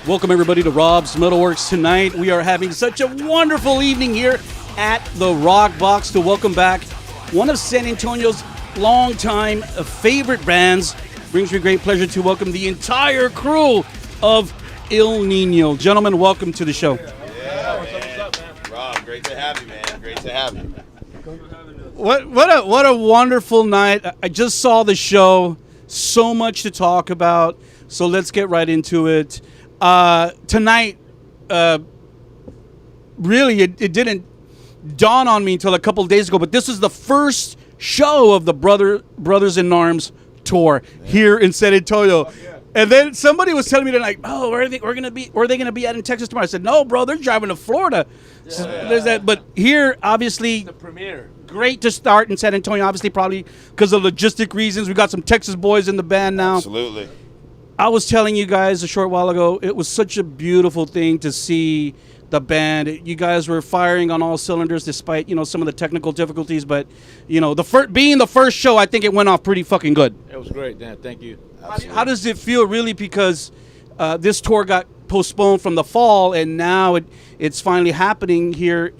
Welcome everybody to Rob's MetalWorks tonight. We are having such a wonderful evening here at the Rock Box to welcome back one of San Antonio's longtime favorite bands. Brings me great pleasure to welcome the entire crew of Ill Nino. Gentlemen, welcome to the show. Yeah, man. What's up, man? Rob, great to have you, man. Great to have you. What a wonderful night. I just saw the show. So much to talk about. So let's get right into it. Tonight, really, it didn't dawn on me until a couple of days ago, but this is the first show of the Brothers in Arms tour here in San Antonio. And then somebody was telling me tonight, oh, where are they going to be at in Texas tomorrow? I said, no, bro, they're driving to Florida. Yeah. So there's that. But here, obviously, the premiere. Great to start in San Antonio, obviously, probably because of logistic reasons. We got some Texas boys in the band now. Absolutely. I was telling you guys a short while ago, it was such a beautiful thing to see the band. You guys were firing on all cylinders despite, some of the technical difficulties. But, being the first show, I think it went off pretty fucking good. It was great, Dan. Thank you. How does it feel, really, because this tour got postponed from the fall, and now it's finally happening here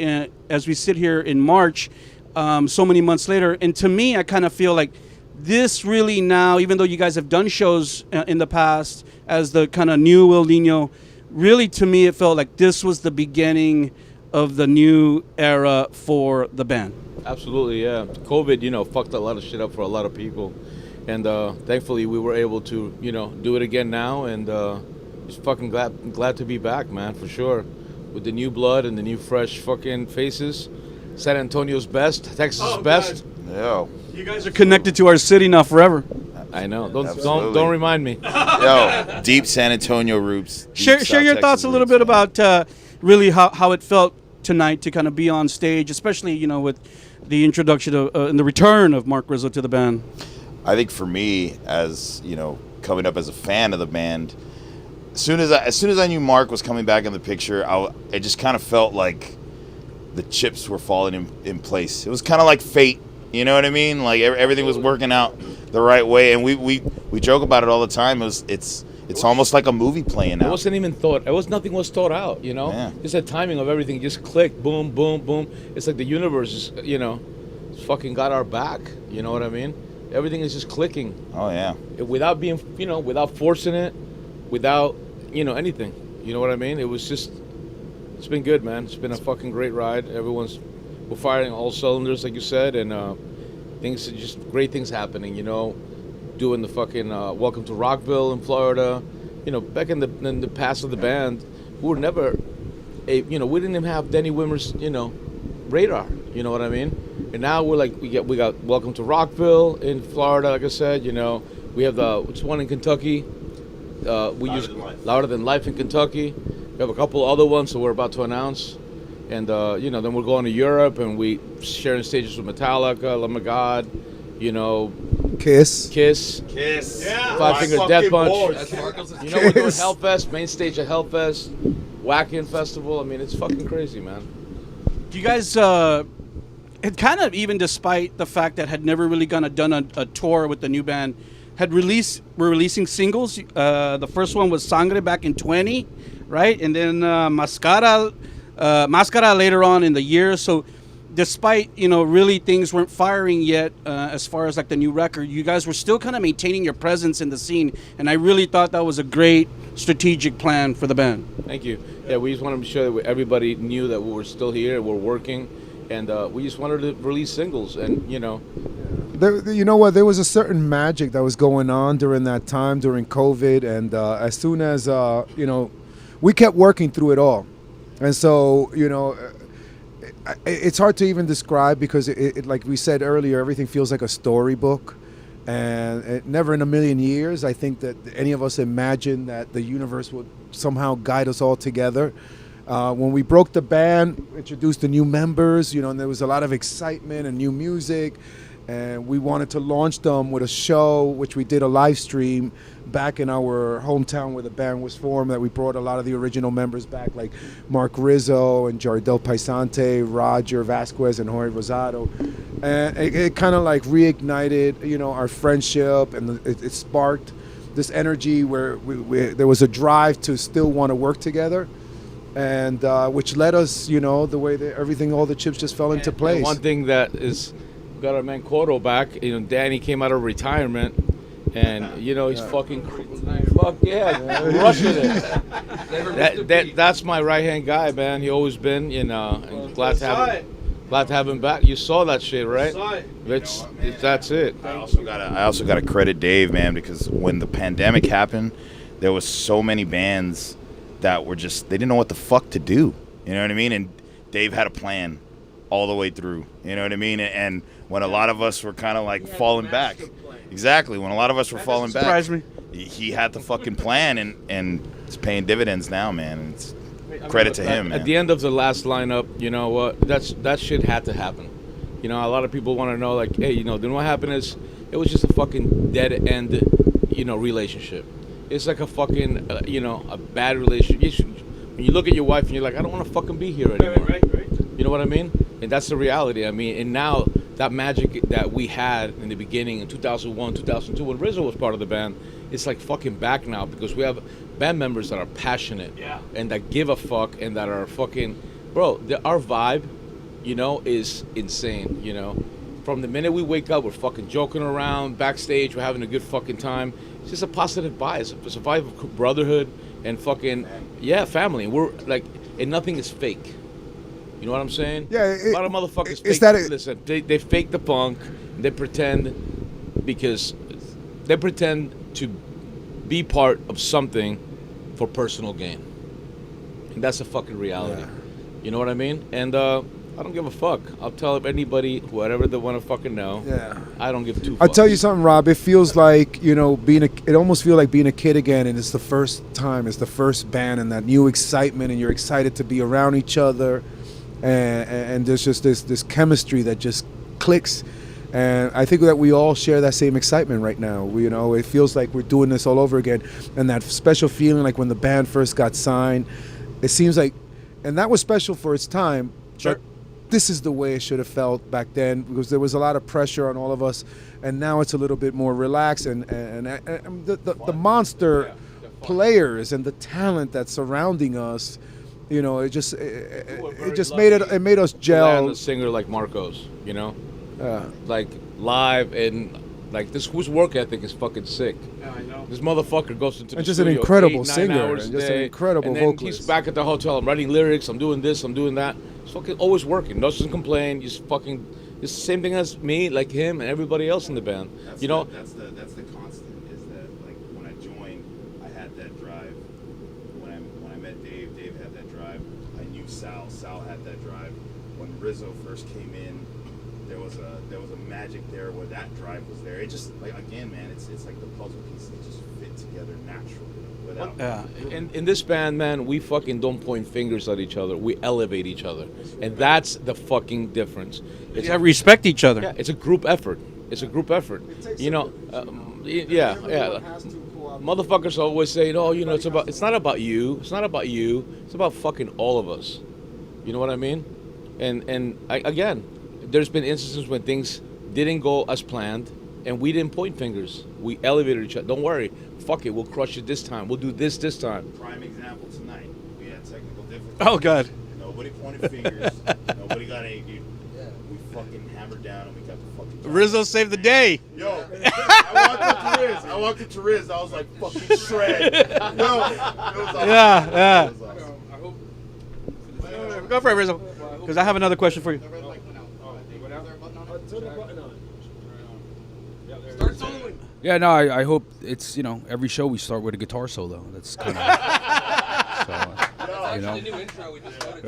as we sit here in March, so many months later. And to me, I kind of feel like this really now, even though you guys have done shows in the past as the kind of new Ill Nino, really to me it felt like this was the beginning of the new era for the band. Absolutely, yeah. COVID, fucked a lot of shit up for a lot of people. And thankfully we were able to, do it again now, and just fucking glad to be back, man, for sure. With the new blood and the new fresh fucking faces. San Antonio's best, Texas' best. Yo. You guys are connected to our city now forever. I know. Don't remind me. Yo, deep San Antonio roots. Share your thoughts a little bit about really how it felt tonight to kind of be on stage, especially with the introduction of and the return of Marc Rizzo to the band. I think for me, as coming up as a fan of the band, as soon as I knew Mark was coming back in the picture, it just kind of felt like the chips were falling in place. It was kind of like fate. You know what I mean? Like everything was working out the right way, and we joke about it all the time. It's almost like a movie playing out. It wasn't even thought. Nothing was thought out. Yeah. Just the timing of everything just clicked. Boom, boom, boom. It's like the universe is, fucking got our back. You know what I mean? Everything is just clicking. Oh yeah. Without being, without forcing it, without, anything. You know what I mean? It's been good, man. It's been a fucking great ride. We're firing all cylinders, like you said, and great things happening, doing the fucking Welcome to Rockville in Florida. Back in the past of the band, we were never, we didn't even have Denny Wimmer's, radar, you know what I mean? And now we got Welcome to Rockville in Florida, like I said, we have what's one in Kentucky? We use Louder Than Life in Kentucky. We have a couple other ones that we're about to announce. And, then we're going to Europe, and we sharing stages with Metallica, Lamb of God, Kiss. Yeah. Five Finger Death Punch. We're doing Hellfest, main stage of Hellfest, Wacken Festival. I mean, it's fucking crazy, man. You guys, it kind of, even despite the fact that had never really done a tour with the new band, were releasing singles. The first one was Sangre back in 20, right? And then Mascara later on in the year. So despite really things weren't firing yet as far as like the new record, you guys were still kind of maintaining your presence in the scene, and I really thought that was a great strategic plan for the band. Thank you. Yeah, we just wanted to be sure that everybody knew that we were still here, we're working, and we just wanted to release singles, and there was a certain magic that was going on during that time, during COVID, and as soon as we kept working through it all. And so, it's hard to even describe because, it like we said earlier, everything feels like a storybook. And never in a million years, I think that any of us imagined that the universe would somehow guide us all together. When we broke the band, introduced the new members, and there was a lot of excitement and new music. And we wanted to launch them with a show, which we did a live stream back in our hometown where the band was formed, that we brought a lot of the original members back, like Marc Rizzo and Jardel Paisante, Roger Vasquez, and Jorge Rosado. And it kind of like reignited, our friendship, and it sparked this energy where there was a drive to still want to work together, and which led us, you know, the way that everything, all the chips just fell into place. And one thing that is got our man Couto back. You know, Danny came out of retirement, and you know he's fucking fuck yeah, rushing it. That's my right hand guy, man. He always been, you know. And glad to have him back. You saw that shit, right? That's it. I also gotta credit Dave, man, because when the pandemic happened, there was so many bands that were just, they didn't know what the fuck to do. You know what I mean? And Dave had a plan all the way through. You know what I mean? And when a lot of us were kind of like falling back, exactly. When a lot of us were falling back, surprised me. He had the fucking plan, and it's paying dividends now, man. And it's credit to him, man. At the end of the last lineup, you know what? That shit had to happen. You know, a lot of people want to know, like, hey, you know, then what happened is it was just a fucking dead end, you know, relationship. It's like a fucking, you know, a bad relationship. When you look at your wife and you're like, I don't want to fucking be here anymore. Right. You know what I mean? And that's the reality. I mean, and now that magic that we had in the beginning in 2001, 2002, when Rizzo was part of the band, it's like fucking back now because we have band members that are passionate and that give a fuck and that are fucking, bro, our vibe, you know, is insane, you know. From the minute we wake up, we're fucking joking around, backstage, we're having a good fucking time. It's just a positive bias. It's a vibe of brotherhood and fucking, family. And we're like, and nothing is fake. You know what I'm saying? Yeah. A lot of motherfuckers fake. Listen, they fake the punk. They pretend because they pretend to be part of something for personal gain. And that's a fucking reality. Yeah. You know what I mean? And I don't give a fuck. I'll tell anybody, whatever they want to fucking know. Yeah. I don't give two fucks. I'll tell you something, Rob. It feels like, you know, it almost feels like being a kid again, and it's the first time, it's the first band, and that new excitement, and you're excited to be around each other, and there's just this chemistry that just clicks. And I think that we all share that same excitement right now. You know, it feels like we're doing this all over again. And that special feeling like when the band first got signed, it seems like, and that was special for its time. Sure. But this is the way it should have felt back then, because there was a lot of pressure on all of us. And now it's a little bit more relaxed. And the monster players and the talent that's surrounding us, you know, it just made us gel. Land a singer like Marcos, you know? Like live, and like this, whose work ethic is fucking sick. Yeah, I know. This motherfucker goes into the just studio an incredible 8-9 singer, hours and just a an day, incredible and then vocalist. He's back at the hotel. I'm writing lyrics. I'm doing this. I'm doing that. He's fucking always working. Doesn't complain. He's fucking. It's the same thing as me, like him, and everybody else in the band. That's you know. That's the constant. Is that like when I joined, I had that drive. When I met Dave, Dave had that drive. I knew Sal. Sal had that drive. When Rizzo first came in, there was a magic there where that drive was there. It just, like, again, man, it's like the puzzle pieces just fit together naturally without. In this band, man, we fucking don't point fingers at each other. We elevate each other, and that's the fucking difference. It's respect each other. Yeah, it's a group effort. It's a group effort. You know, yeah. Motherfuckers always say, "Oh, you know, it's not about you. It's not about you. It's about fucking all of us." You know what I mean? And again, there's been instances when things didn't go as planned, and we didn't point fingers. We elevated each other. Don't worry. Fuck it. We'll crush it this time. We'll do this time. Prime example tonight. We had technical difficulties. Oh, God. Nobody pointed fingers. Nobody got angry. Yeah. We fucking hammered down, and we got the fucking... Rizzo saved the day. Yo, I walked up to Riz. I was like, fucking shred. Yo, it was awesome. Yeah. It was awesome. I hope... Go for it, Rizzo. Because I have another question for you. Start soloing. Yeah, no, I hope it's, you know, every show we start with a guitar solo. That's kind of, you know. The new intro we just voted.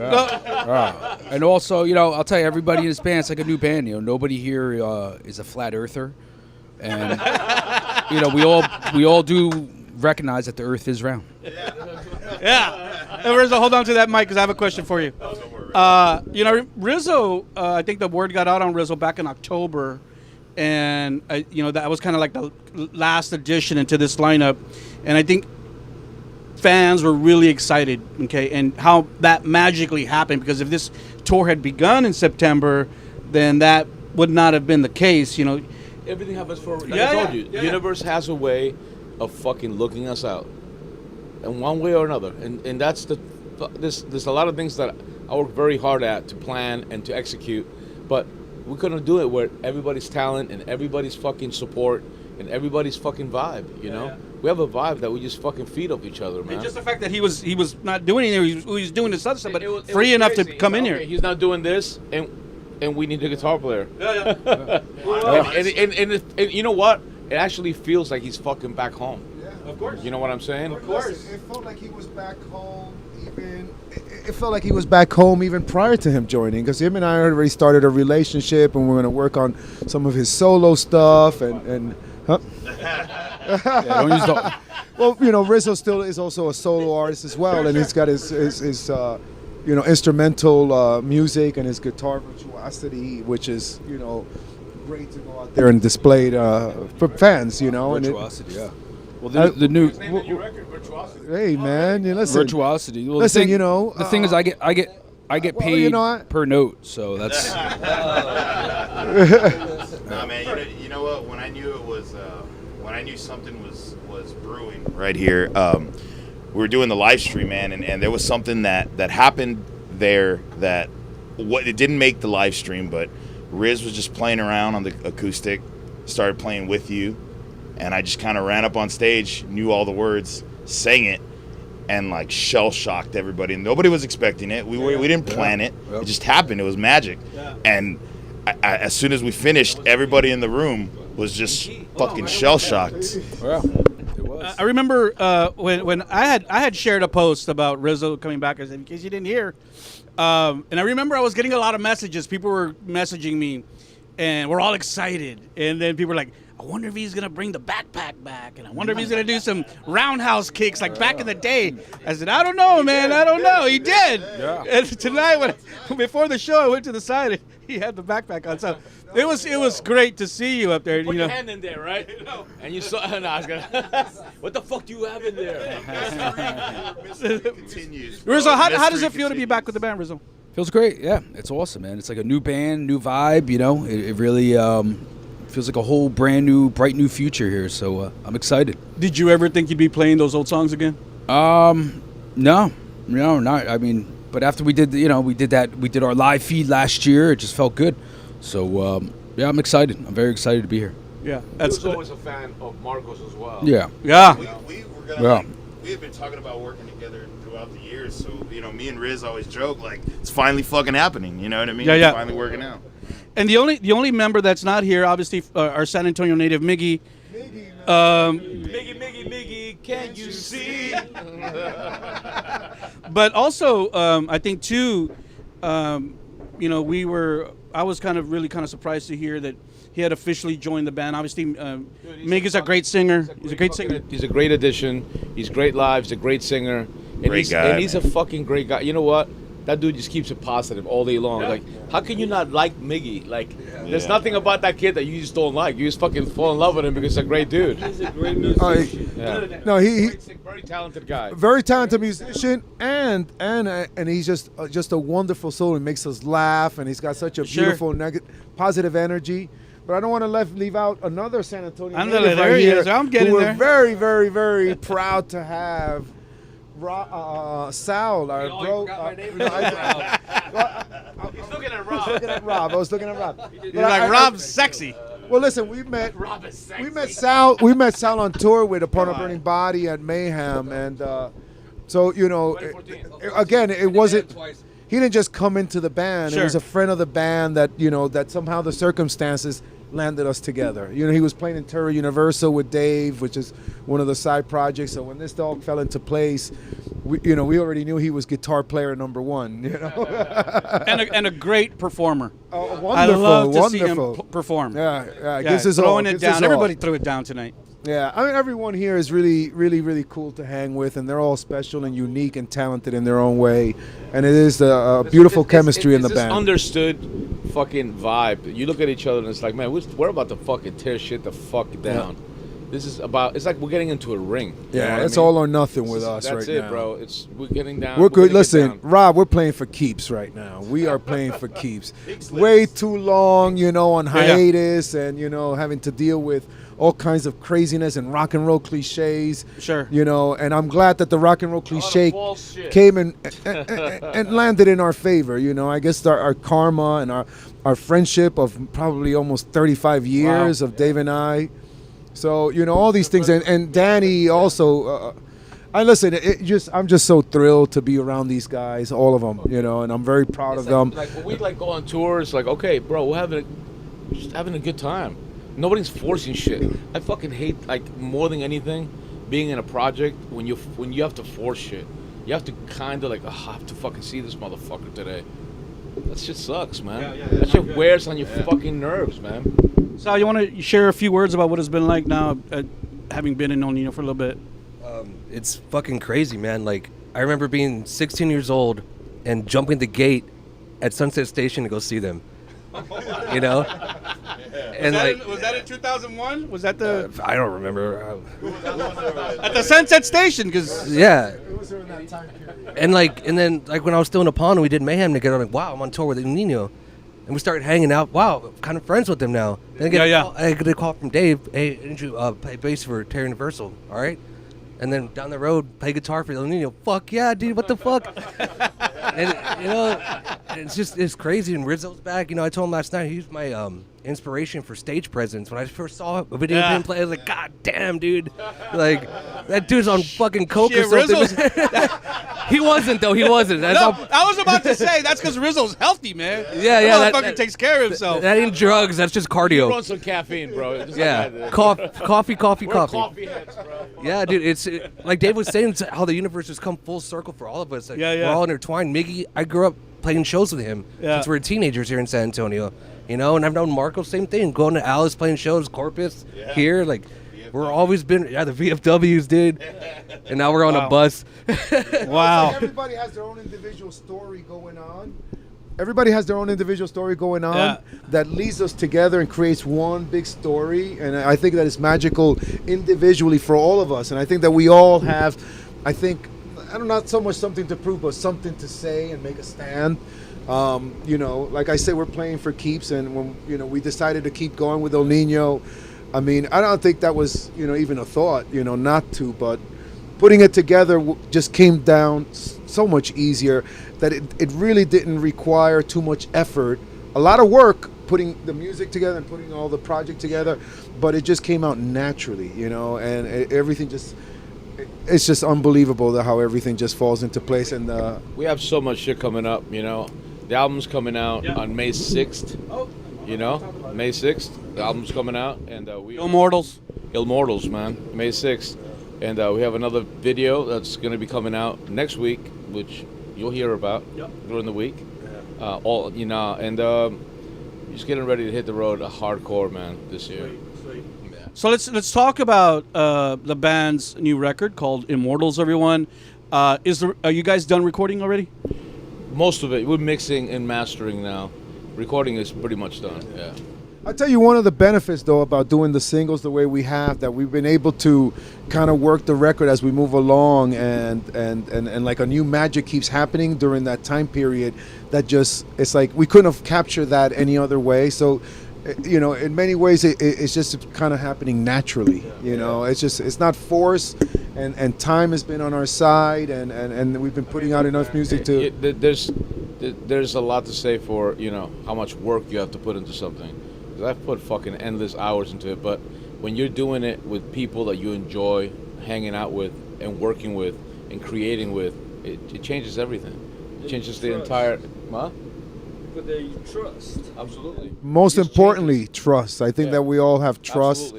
And also, you know, I'll tell you, everybody in this band, it's like a new band. You know, nobody here is a flat earther, and you know, we all do recognize that the Earth is round. Yeah. Hey, Rizzo, hold on to that mic because I have a question for you. You know, Rizzo, I think the word got out on Rizzo back in October, and you know, that was kind of like the last addition into this lineup, and I think fans were really excited, okay, and how that magically happened, because if this tour had begun in September, then that would not have been the case, you know. Everything happens for, like I told you, the universe has a way of fucking looking us out, in one way or another. And that's there's a lot of things that I work very hard at to plan and to execute, but we couldn't do it where everybody's talent and everybody's fucking support and everybody's fucking vibe, you know? We have a vibe that we just fucking feed off each other, man. And just the fact that he was not doing anything, he was doing this other stuff, but It was free enough to crazy. come in Okay, here. He's not doing this, and we need a guitar player. And you know what? It actually feels like he's fucking back home. Of course. You know what I'm saying? Of course. It felt like he was back home even. It felt like he was back home even prior to him joining, because him and I already started a relationship, and we're going to work on some of his solo stuff and. Huh? Don't use the, Well, you know, Rizzo still is also a solo artist as well, and he's got his instrumental music and his guitar virtuosity, which is, you know, great to go out there and display for fans, you know. virtuosity, yeah. Well, the new record, Virtuosity. Hey, man, you listen. virtuosity. Well, Listen, the thing, you know, the thing is, I get well, paid you know, per note, so that's Nah, man, you know what? When I knew it was, when I knew something was brewing right here, we were doing the live stream, man, and there was something that happened there that it didn't make the live stream, but Riz was just playing around on the acoustic, started playing with you, and I just kind of ran up on stage, knew all the words, sang it, and like shell shocked everybody. And nobody was expecting it. We didn't plan it. Yep. It just happened. It was magic. And as soon as we finished, everybody in the room was just fucking shell shocked. well, it was. I remember when I had shared a post about Rizzo coming back, in case you didn't hear, and I remember I was getting a lot of messages. People were messaging me, and we're all excited. And then people were like, I wonder if he's going to bring the backpack back, and I wonder if he's going to do some roundhouse kicks like back in the day. I said, I don't know, man. I don't know. He did. Yeah. And tonight, before the show, I went to the side, and he had the backpack on. So it was great to see you up there. Put you your know. hand in there, right? And you saw. No, I was gonna. What the fuck do you have in there? Continues. Rizzo, how does Mystery it feel to be back with the band, Rizzo? Feels great. Yeah, it's awesome, man. It's like a new band, new vibe. You know, it really feels like a whole brand new, bright new future here. So I'm excited. Did you ever think you'd be playing those old songs again? No, not. I mean, but after we did, we did our live feed last year. It just felt good. So yeah, I'm excited. I'm very excited to be here. Yeah, I was always a fan of Marcos as well. Yeah. Yeah. We were gonna Yeah. we had been talking about working together throughout the years, so me and Riz always joke like it's finally fucking happening. You know what I mean? Yeah, yeah. It's finally working out. And the only member that's not here, obviously, our San Antonio native Miggy. Miggy, can't you see? But also, I think too, I was really kind of surprised to hear that he had officially joined the band. Obviously, Miggy's a great singer. He's a great singer. He's a great addition. He's great live. He's a great singer. And Great guy, And he's a fucking great guy. You know what? That dude just keeps it positive all day long. Yeah. Like, how can you not like Miggy? Like, there's Yeah. nothing about that kid that you just don't like. You just fucking fall in love with him because he's a great dude. He's a great musician. Yeah. No, he Very talented guy. very talented musician, and he's just a wonderful soul. He makes us laugh, and he's got such a Sure. beautiful, positive energy. But I don't want to leave out another San Antonio Ándale, native there right he here, is. I'm getting who we're there. very, very, very proud to have. Sal, our Oh, bro. you forgot my name. No, He's looking at I was looking at Rob. I was looking at Rob. You're like, Rob's sexy. Well, listen, we met Sexy. Sal. We met Sal on tour with Upon a Burning Body at Mayhem, and so again, it wasn't. Twice. He didn't just come into the band. Sure. It was a friend of the band that that somehow the circumstances landed us together. He was playing in Terra Universal with Dave, which is one of the side projects. So when this dog fell into place, we already knew he was guitar player number one. And a great performer. Wonderful, I love to see him wonderful. perform. Yeah, Yeah, gives his all, throwing it gives his down. all. Everybody threw it down tonight. Yeah, I mean, everyone here is really, really, really cool to hang with, and they're all special and unique and talented in their own way. And it is a beautiful chemistry in the It's this band. understood fucking vibe. You look at each other and it's like, man, we're about to fucking tear shit the fuck down. This is about. It's like we're getting into a ring. You know Yeah, what it's I mean? all or nothing with us That's right it, now. bro. We're getting down. We're good. gonna get Listen, down. Rob, we're playing for keeps right now. We are playing for keeps. Way too long, on hiatus and, having to deal with all kinds of craziness and rock and roll cliches. Sure. And I'm glad that the rock and roll cliche false shit. came and landed in our favor. I guess our karma and our friendship of probably almost 35 years of Dave and I. So, all these things. And Danny also, I'm just so thrilled to be around these guys, all of them, and I'm very proud of them. Like when we go on tour, it's like, okay, bro, we're just having a good time. Nobody's forcing shit. I fucking hate, more than anything, being in a project when you have to force shit. You have to kind of I have to fucking see this motherfucker today. That shit sucks, man. That shit wears on your fucking nerves, man. Sal, you want to share a few words about what it's been like now, having been in Ill Nino for a little bit? It's fucking crazy, man. I remember being 16 years old and jumping the gate at Sunset Station to go see them. And Was that in 2001? Was that the I don't remember. at the Sunset Station? Because Yeah. It was during that time period. And then when I was still in Apollo and we did Mayhem together, I'm like, wow, I'm on tour with Ill Nino. And we started hanging out. Wow, I'm kind of friends with them now. Then I get a call from Dave. Hey, didn't you play bass for Terry Universal? All right. And then down the road, play guitar for Ill Nino. Fuck yeah, dude, what the fuck? And it's crazy. And Rizzo's back. I told him last night he was my inspiration for stage presence. When I first saw a video of him play, I was like, God damn, dude. That dude's on fucking coke or something. He wasn't, though. He wasn't. That's no, all, I was about to say that's because Rizzo's healthy, man. Yeah. That motherfucker takes care of himself. That ain't drugs. That's just cardio. Run some caffeine, bro. Just Yeah, like coffee. We're coffee heads, bro. Yeah, dude, it's like Dave was saying, it's how the universe has come full circle for all of us. We're all intertwined. Miggy, I grew up playing shows with him since we were teenagers here in San Antonio, and I've known Marco, same thing, going to Alice, playing shows, Corpus, here, we're always been, the VFWs, dude, and now we're on a bus. Wow. Everybody has their own individual story going on. That leads us together and creates one big story. And I think that it's magical individually for all of us. And I think that we all have, not so much something to prove, but something to say and make a stand. Like I said, we're playing for keeps. And when, we decided to keep going with Ill Nino, I don't think that was, even a thought, not to, but putting it together just came down so much easier that it really didn't require too much effort. A lot of work putting the music together and putting all the project together, but it just came out naturally, and everything it's just unbelievable how everything just falls into place. And We have so much shit coming up, The album's coming out on May 6th. May 6th. The album's coming out. And we Immortals, man. May 6th. And we have another video that's going to be coming out next week, which you'll hear about during the week. Just getting ready to hit the road hardcore, man, this year. So let's talk about the band's new record called Immortals. Everyone, are you guys done recording already? Most of it. We're mixing and mastering now. Recording is pretty much done. Yeah. I'll tell you one of the benefits, though, about doing the singles the way we have, that we've been able to kind of work the record as we move along, and like a new magic keeps happening during that time period. That just, it's like we couldn't have captured that any other way. So, in many ways, it's just kind of happening naturally. It's not forced, and time has been on our side, and we've been putting out enough music to. There's a lot to say for how much work you have to put into something. I've put fucking endless hours into it, but when you're doing it with people that you enjoy hanging out with and working with and creating with, it changes everything. It changes the entire. Huh? But they trust. Absolutely. Most importantly, trust. I think that we all have trust,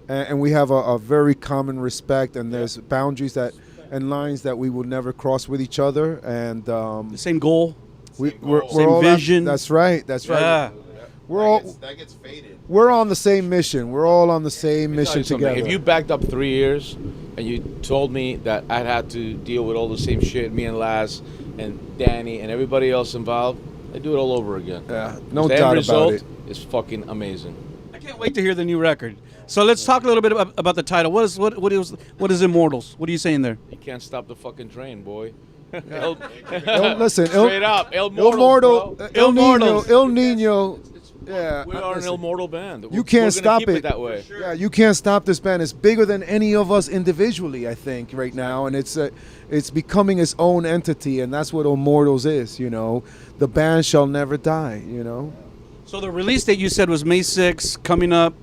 and we have a very common respect, and there's boundaries and lines that we will never cross with each other, and The same goal. we're Same all vision. That's right. Yeah. That gets faded. We're on the same mission. We're all on the same mission together. If you backed up 3 years and you told me that I'd had to deal with all the same shit, me and Laz and Danny and everybody else involved, I'd do it all over again. Yeah, no The doubt end result about it. is fucking amazing. can't wait to hear the new record. So let's talk a little bit about the title. What is Immortals? What are you saying there? You can't stop the fucking train, boy. Listen, Straight up, Ill Nino. Yeah, we are an immortal band. You can't we're stop keep it. that way. Yeah, you can't stop this band. It's bigger than any of us individually, I think, right now, and it's becoming its own entity, and that's what Immortals is. You know, the band shall never die. You know. So the release date you said was May 6th, coming up.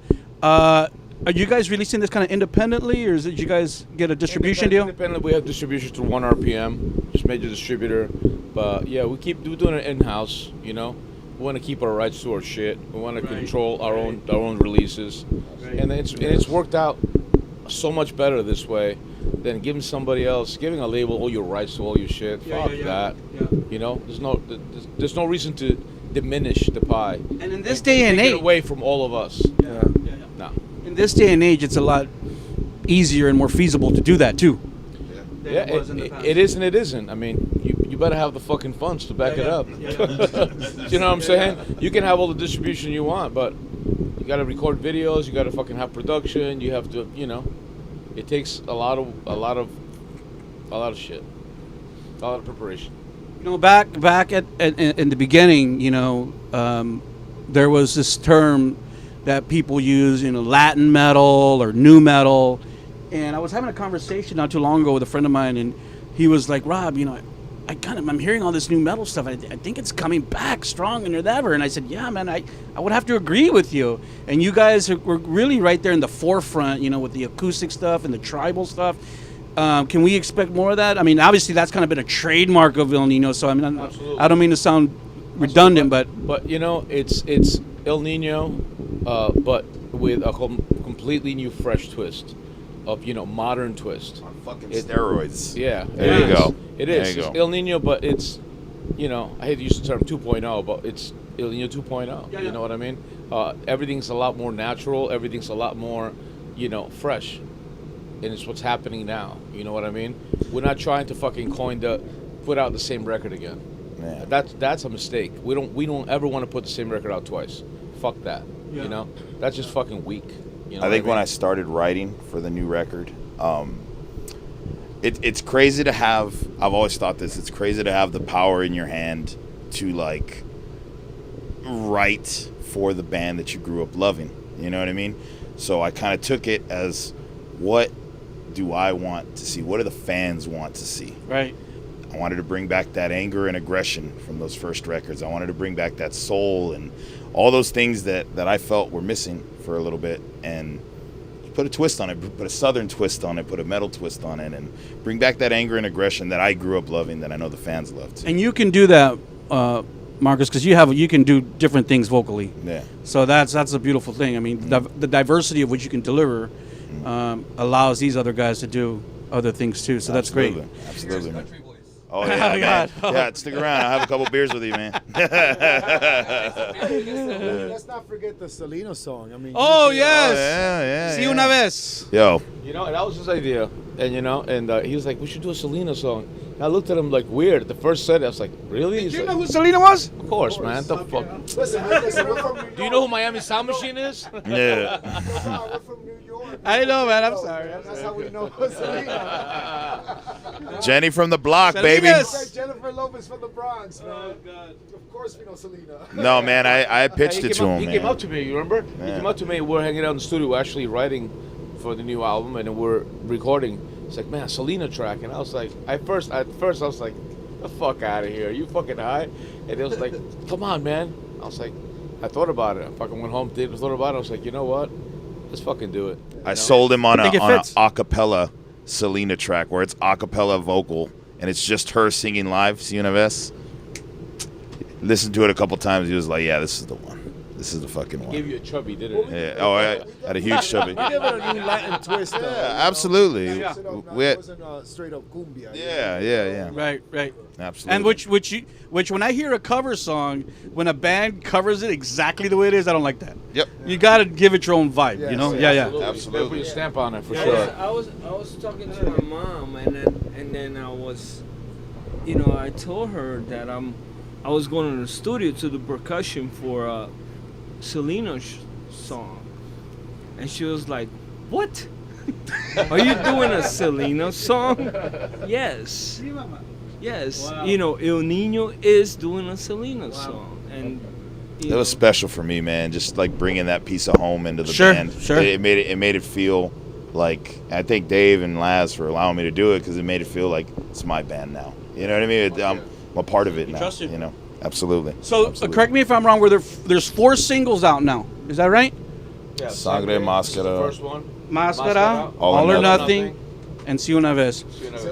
Are you guys releasing this kind of independently, or did you guys get a distribution deal? Independently, we have distribution through 1 RPM, just major distributor. But yeah, we're doing it in-house. You know, we want to keep our rights to our shit. We want to control our own releases, and it's worked out so much better this way than giving a label all your rights to all your shit. Fuck that. Yeah. You know, there's no reason to diminish the pie. And in this day and age, take it away from all of us. Yeah. No. In this day and age, it's a lot easier and more feasible to do that too. Yeah, it is and it isn't. I mean, you better have the fucking funds to back it up. You know what I'm saying? You can have all the distribution you want, but you got to record videos. You got to fucking have production. You have to, you know, it takes a lot of shit, a lot of preparation. You know, back in the beginning, you know, there was this term that people use, you know, Latin metal or new metal. And I was having a conversation not too long ago with a friend of mine, and he was like, Rob, you know, I'm hearing all this new metal stuff. I think it's coming back stronger than ever. And I said, yeah, man, I would have to agree with you. And you guys were really right there in the forefront, you know, with the acoustic stuff and the tribal stuff. Can we expect more of that? I mean, obviously that's kind of been a trademark of Ill Nino. So I mean, I don't mean to sound redundant, but you know, it's Ill Nino, but with a completely new, fresh twist of, you know, modern twist. On fucking steroids. Yeah. There you go. It is. It's Ill Nino, but it's, you know, I hate to use the term 2.0, but it's Ill Nino 2.0. Yeah. You know what I mean? Everything's a lot more natural. Everything's a lot more, you know, fresh. And it's what's happening now. You know what I mean? We're not trying to fucking put out the same record again. Yeah. That's a mistake. We don't ever want to put the same record out twice. Fuck that. Yeah. You know? That's just fucking weak. You know I think when I started writing for the new record, it's crazy to have, I've always thought this, it's crazy to have the power in your hand to, like, write for the band that you grew up loving. You know what I mean? So I kind of took it as, what do I want to see? What do the fans want to see? right. I wanted to bring back that anger and aggression from those first records. I wanted to bring back that soul and all those things that I felt were missing for a little bit, and put a twist on it, put a southern twist on it, put a metal twist on it, and bring back that anger and aggression that I grew up loving, that I know the fans loved. And you can do that, Marcus, because you can do different things vocally. Yeah. So that's a beautiful thing. I mean, the diversity of what you can deliver allows these other guys to do other things too. So that's great. Absolutely. Man. Oh yeah, Oh, man. God. Yeah, stick around. I'll have a couple beers with you, man. Let's not forget the Selena song. I mean. Oh yes. Yeah. See una vez. Yo. You know, that was his idea, and you know, and he was like, "We should do a Selena song." And I looked at him like weird. The first set, I was like, "Really?" He's Do you like, know who Selena was? Of course, man. The fuck. Listen, we're from New York. Do you know who Miami Sound Machine is? Yeah. We're from New York. I know, man. I'm sorry. That's how we know Selena. Jenny from the block, Selena's. baby. Like Jennifer Lopez from the Bronx, man. Oh God. Of course we know Selena. No, man, I pitched He it to him, He man. came up to me. You remember? He Yeah. came up to me. We're hanging out in the studio, we're actually writing for the new album, and then we're recording. It's like, man, Selena track, and I was like, at first I was like, the fuck out of here, you fucking high? And it was like, come on, man. I was like, I thought about it. I fucking went home, thought about it. I was like, you know what? Let's fucking do it. I sold him on I think it a fits. acapella Selena track where it's acapella vocal and it's just her singing live. See una vez? Listened to it a couple times. He was like, "Yeah, this is the one. This is the fucking one." Gave you a chubby, didn't it? Yeah. Oh, I had a huge chubby. We give it a new Latin twist, though. Yeah, absolutely. It We had- wasn't straight up cumbia. yeah. Right. Absolutely. And which when I hear a cover song, when a band covers it exactly the way it is, I don't like that. Yep. You got to give it your own vibe, Yes. you know? Yeah, Yeah. Absolutely. Better put your stamp on it for Yeah, sure. I was talking to my mom, and then I was, you know, I told her that I was going to the studio to do percussion for Selena's song, And she was like, what? Are you doing a Selena song? Yes. Yes. Wow. You know, Ill Nino is doing a Selena song. And It was special for me, man. Just like bringing that piece of home into the Sure, band. sure. It made it feel like, I thank Dave and Laz for allowing me to do it, because it made it feel like it's my band now. You know what I mean? I'm a part of it now. Trust you. You know, absolutely. So Absolutely. correct me if I'm wrong. There's 4 singles out now. Is that right? Yeah, Sangre, Mascara. The first one. Mascara, All All or or Nothing. Nothing, and Si Una Vez.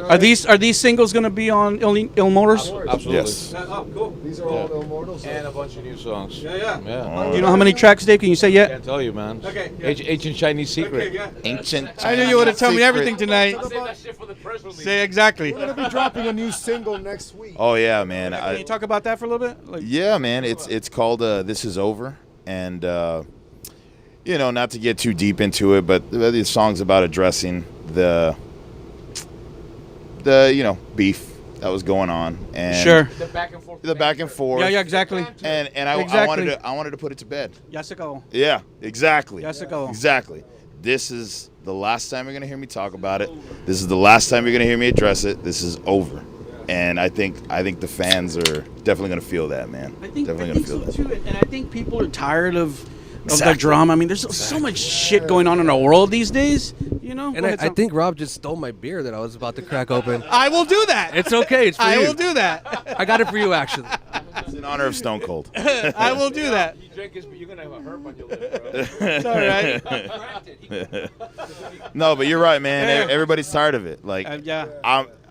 Are these singles going to be on Immortals? Absolutely. Yes. Oh, cool. These are all Immortals. And a bunch of new songs. Yeah. Yeah. Do you know how many tracks, Dave? Can you say yet? Can't tell you, man. Okay, yeah. Ancient Chinese secret. Ancient. I knew you would have told me Secret. everything tonight. Save that shit for the press release. Say exactly. We're gonna be dropping a new single next week. Oh yeah, man. Can you talk about that for a little bit? Like, Yeah, man. It's called "This Is Over," and you know, not to get too deep into it, but the song's about addressing the you know, beef that was going on, and Sure. The back and forth. the back and forth. Yeah, exactly. And Exactly. I wanted to put it to bed. Ya se acabó. Yeah, exactly. Ya se acabó. Exactly. This is the last time you're gonna hear me talk about it. This is the last time you're gonna hear me address it. This is over. And I think the fans are definitely gonna feel that, man. I think definitely gonna so feel that. too, and I think people are tired of the Exactly. drama. I mean, there's so much shit going on in our world these days. You know. And Go I, ahead, I Tom. think Rob just stole my beer that I was about to crack open. I will do that. It's okay. It's for I you. will do that. I got it for you, actually. It's in honor of Stone Cold. I will do that. You drink this, but you're gonna have a herp on your lip, bro. It's all right. No, but you're right, man. Everybody's tired of it. Like Yeah.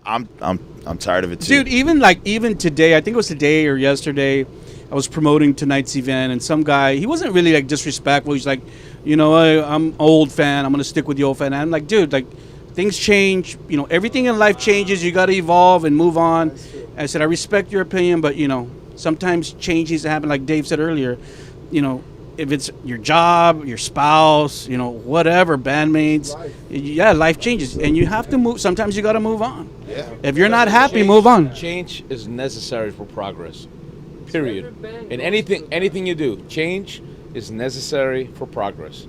I'm tired of it too. Dude, even today, I think it was today or yesterday, I was promoting tonight's event, and some guy, he wasn't really like disrespectful. He's like, you know, I'm old fan. I'm gonna stick with the old fan. And I'm like, dude, like things change. You know, everything in life changes. You got to evolve and move on. I said, I respect your opinion, but you know, sometimes change needs to happen. Like Dave said earlier, you know, if it's your job, your spouse, you know, whatever, bandmates, yeah, life changes, and you have to move. Sometimes you got to move on. Yeah. If you're not happy, move on. Change is necessary for progress. Period. In anything you do, change is necessary for progress.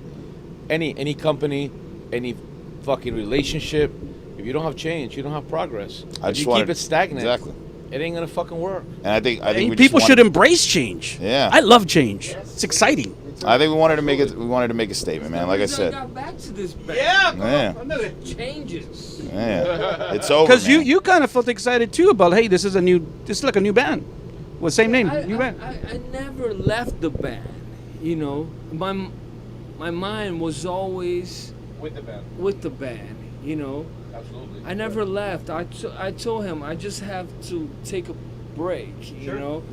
Any company, any fucking relationship, if you don't have change, you don't have progress. If you keep it stagnant, Exactly. it ain't gonna fucking work. And I think And we people just should wanted, embrace change. Yeah. I love change. It's exciting. I think we wanted to make it. We wanted to make a statement, man. Like I said. got back to this band. Yeah. Changes. Yeah. It's over. Because man. you kind of felt excited too about, hey, this is like a new band with same name, I, new band. I never left the band. You know, my mind was always With the band. with the band. You know, Absolutely. I never left. I told him I just have to take a break. You know,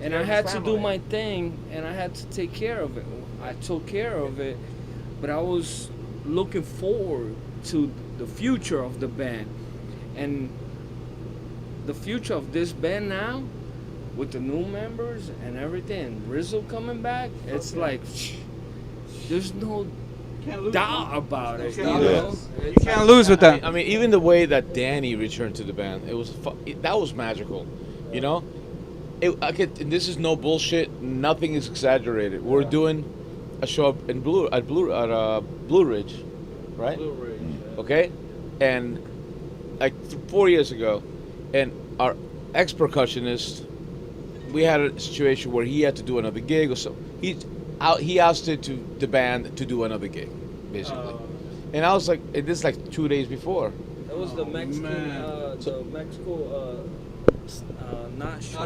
and I had to do my thing, and I had to take care of it. I took care of it, but I was looking forward to the future of the band, and the future of this band now, with the new members and everything, Rizzo coming back. It's like there's no doubt about it. You know? You can't lose with that. I mean, even the way that Danny returned to the band, that was magical. You know, and this is no bullshit. Nothing is exaggerated. We're doing a show up in Blue Ridge, right? Blue Ridge. Okay, and like 4 years ago, and our ex-percussionist, we had a situation where he had to do another gig or so. He asked the band to do another gig, basically. And I was like, and this is like 2 days before. That was the Mexican, man. the Mexico, not show.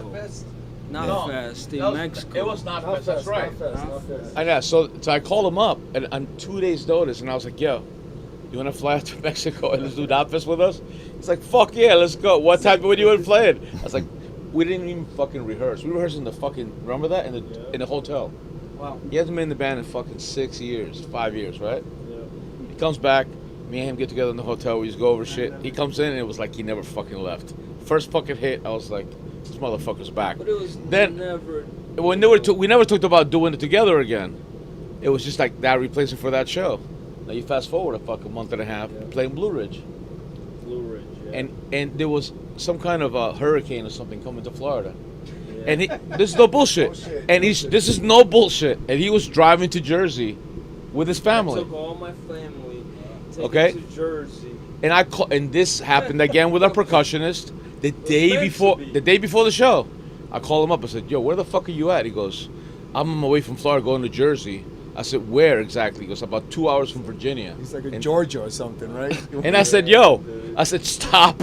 Not No, fest in that was- Mexico. It was not fest, that's right. Not fast. I know. So I called him up and on 2 days' notice, and I was like, "Yo, you want to fly out to Mexico and let's do Knotfest with us?" He's like, "Fuck yeah, let's go." What time when you were playing? I was like, "We didn't even fucking rehearse. We rehearsed in the fucking remember that in the hotel." Wow. He hasn't been in the band in fucking 5 years, right? He comes back. Me and him get together in the hotel. We just go over shit. He comes in and it was like he never fucking left. First fucking hit, I was like, "This motherfucker's back." But it was Then- never. We never talked about doing it together again. It was just like that replacement for that show. Now you fast forward a fucking month and a half, playing Blue Ridge, Blue Ridge. Yeah. and there was some kind of a hurricane or something coming to Florida, and this is no bullshit. And this is no bullshit. And he was driving to Jersey with his family. I took all my family. Okay. To Jersey. And and this happened again with our percussionist the day before the show. I called him up. I said, "Yo, where the fuck are you at?" He goes, "I'm on my way from Florida going to Jersey." I said, "Where exactly?" He goes, "About 2 hours from Virginia." He's like in Georgia or something, right? And I said, "Yo," I said, "Stop.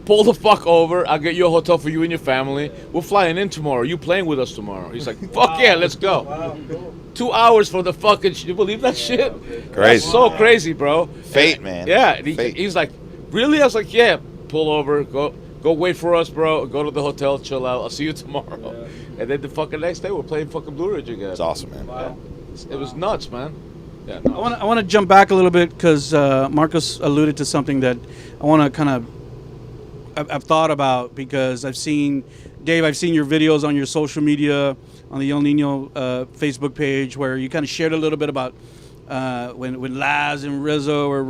Pull the fuck over. I'll get you a hotel for you and your family. We're flying in tomorrow. You playing with us tomorrow?" He's like, "Fuck yeah, let's go." Wow, cool. 2 hours for the fucking. You believe that shit? Crazy. That's so crazy, bro. Fate, man. Yeah. And Fate. he's like, "Really?" I was like, "Yeah." Pull over. Go wait for us, bro. Go to the hotel. Chill out. I'll see you tomorrow. Yeah. And then the fucking next day, we're playing fucking Blue Ridge again. It's awesome, man. Wow. It was nuts, man. Yeah. No. I want to jump back a little bit because Marcus alluded to something that I want to kind of I've thought about, because I've seen your videos on your social media, on the Ill Nino Facebook page, where you kind of shared a little bit about when Laz and Rizzo were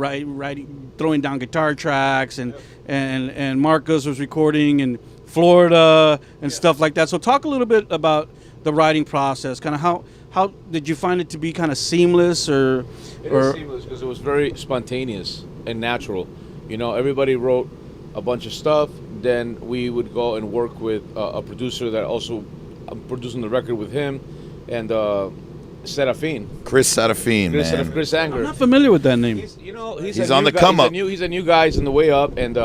throwing down guitar tracks, and Marcus was recording in Florida and stuff like that. So talk a little bit about the writing process, kind of how did you find it to be kind of seamless It is seamless because it was very spontaneous and natural. You know, everybody wrote a bunch of stuff. Then we would go and work with a producer that also, I'm producing the record with him, and Serafine. Chris Serafine, man. Chris Sangre. I'm not familiar with that name. He's on the come up. He's a new guy. He's on the way up, and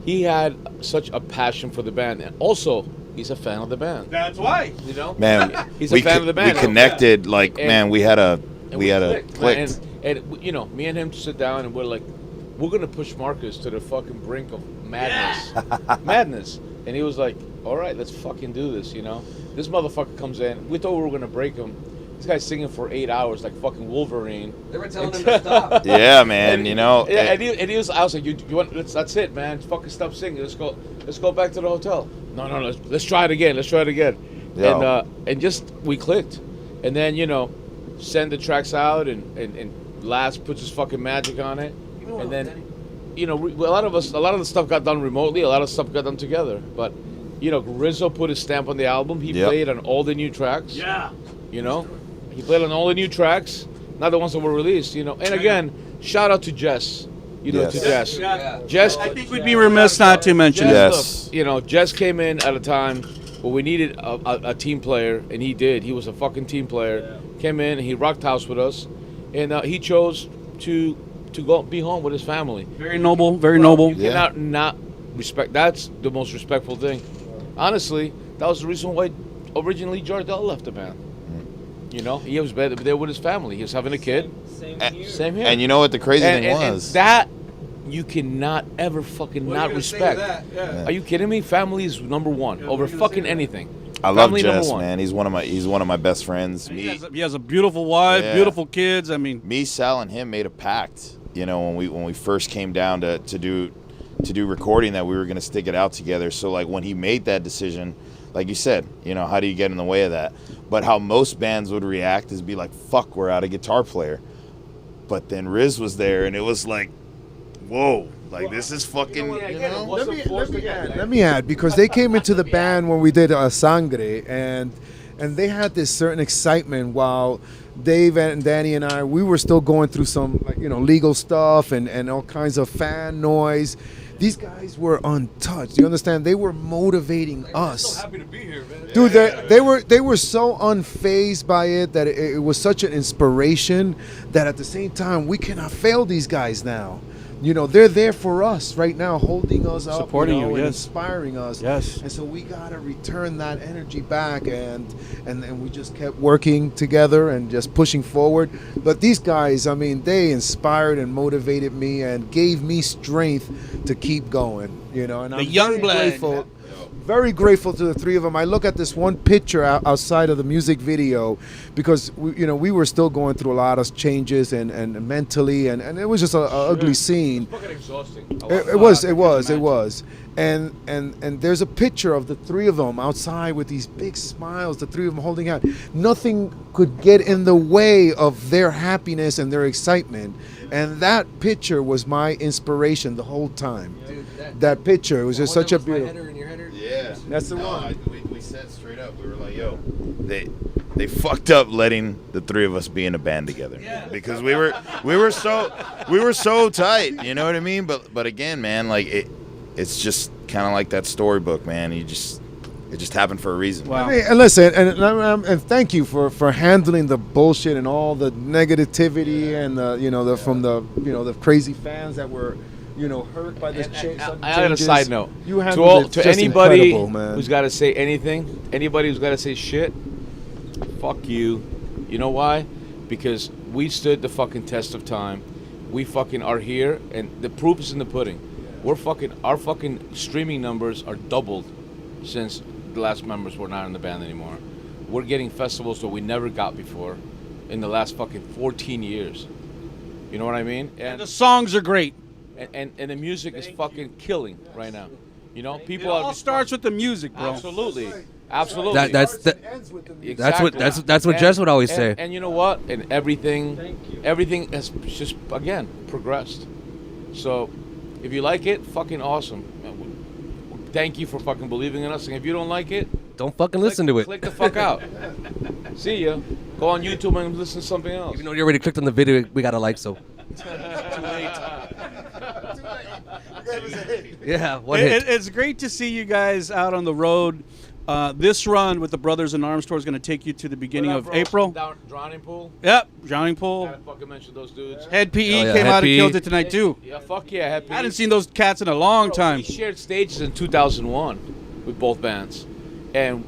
he had such a passion for the band, and also he's a fan of the band. That's why. You know, Man, he's a fan of the band. We connected, like, And- man, we had a clicked. And you know, me and him sit down, and we're like, we're gonna push Marcus to the fucking brink of madness, madness. And he was like, all right, let's fucking do this. You know, this motherfucker comes in. We thought we were gonna break him. This guy's singing for 8 hours like fucking Wolverine. They were telling him to stop. Yeah, man, And, you know. Yeah, and he was. I was like, you want? That's it, man. Fucking stop singing. Let's go back to the hotel. No, let's try it again. Yeah. And just we clicked, and then send the tracks out, and Laz puts his fucking magic on it, and then a lot of the stuff got done remotely. A lot of stuff got done together, but Rizzo put his stamp on the album. He played on all the new tracks. Yeah. He played on all the new tracks, not the ones that were released. And again, shout out to Jess. Yes. To Jess. Yeah. Jess. I think we'd be remiss not to mention Yes. it. Jess came in at a time where we needed a team player, and he did. He was a fucking team player. Came in, and he rocked house with us, and he chose to go be home with his family. Very noble, very noble. You cannot not respect. That's the most respectful thing. Honestly, that was the reason why originally Jardel left the band. He was there with his family. He was having a kid. Same here. And you know what the crazy thing was? And that you cannot ever fucking not respect. Yeah. Are you kidding me? Family is number one over fucking anything. I love Family Jess, number one. man. He's one of my best friends. He has a beautiful wife, beautiful kids. I mean, me, Sal, and him made a pact. When we first came down to do recording, that we were going to stick it out together. So like when he made that decision, like you said, how do you get in the way of that? But how most bands would react is be like, fuck, we're out of guitar player. But then Riz was there, and it was like, whoa, like this is fucking, Let me add, because they came into the band when we did Sangre, and they had this certain excitement while Dave and Danny and we were still going through some legal stuff and all kinds of fan noise. These guys were untouched. You understand? They were motivating us. So happy to be here, man. Dude, they were so unfazed by it that it was such an inspiration that at the same time we cannot fail these guys now. They're there for us right now, holding us up, supporting you, and yes, inspiring us. Yes. And so we gotta return that energy back, and we just kept working together and just pushing forward. But these guys, I mean, they inspired and motivated me and gave me strength to keep going. And I'm young blood. grateful. Very grateful to the three of them. I look at this one picture outside of the music video because we were still going through a lot of changes and mentally and it was just an ugly scene. It's fucking exhausting. It was. And there's a picture of the three of them outside with these big smiles, the three of them holding out. Nothing could get in the way of their happiness and their excitement. And that picture was my inspiration the whole time. Dude, that picture, it was just such a beautiful. Yeah, That's the one. We said straight up, we were like, yo, they fucked up letting the three of us be in a band together because we were so tight. You know what I mean? But again, man, like it's just kind of like that storybook, man. It just happened for a reason. Wow. I mean, and listen, and thank you for handling the bullshit and all the negativity and the crazy fans that were hurt by this change. I got a side note. You handled to anybody who's got to say anything, anybody who's got to say shit, fuck you. You know why? Because we stood the fucking test of time. We fucking are here, and the proof is in the pudding. Our fucking streaming numbers are doubled since the last members were not in the band anymore. We're getting festivals that we never got before in the last fucking 14 years. You know what I mean? And the songs are great. And the music is fucking killing right now. You know, people it all starts with the music, bro. Absolutely. That's what Jess would always say. And you know what? And everything has just again progressed. So if you like it, fucking awesome. Thank you for fucking believing in us. And if you don't like it, don't fucking listen to it. Click the fuck out. See ya. Go on YouTube and listen to something else. Even though you already clicked on the video, we got a like, so. Too late. Yeah, what hit? It's great to see you guys out on the road. This run with the Brothers in Arms tour is going to take you to the beginning of April. Drowning Pool. Yep, Drowning Pool. Gotta fucking mention those dudes. Head PE came out and killed it tonight too. Yeah, fuck yeah, Head PE. I hadn't seen those cats in a long time. We shared stages in 2001 with both bands, and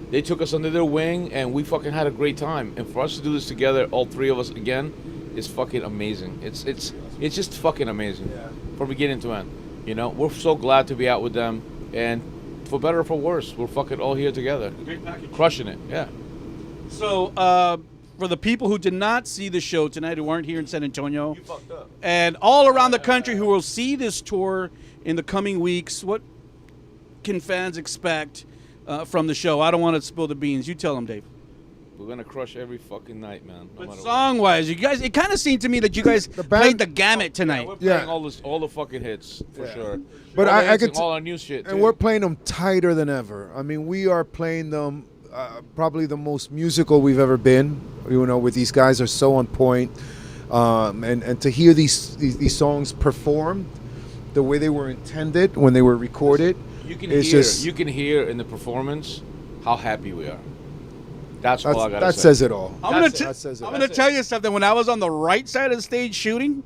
they took us under their wing, and we fucking had a great time. And for us to do this together, all three of us again, is fucking amazing. It's just fucking amazing, from beginning to end. We're so glad to be out with them, and for better or for worse, we're fucking all here together. Great package. Crushing it, yeah. So, for the people who did not see the show tonight, who weren't here in San Antonio, You fucked up. and all around the country who will see this tour in the coming weeks, what can fans expect from the show? I don't want to spill the beans. You tell them, Dave. We're gonna crush every fucking night, man. But song-wise, you guys, it kind of seemed to me that you guys played the gamut tonight. We're playing all the fucking hits for sure. But I could all our new shit. And we're playing them tighter than ever. I mean, we are playing them probably the most musical we've ever been. With these guys are so on point, and to hear these songs performed the way they were intended when they were recorded, you can hear in the performance how happy we are. That's all I gotta say. That says it all. I'm gonna tell you something. When I was on the right side of the stage shooting,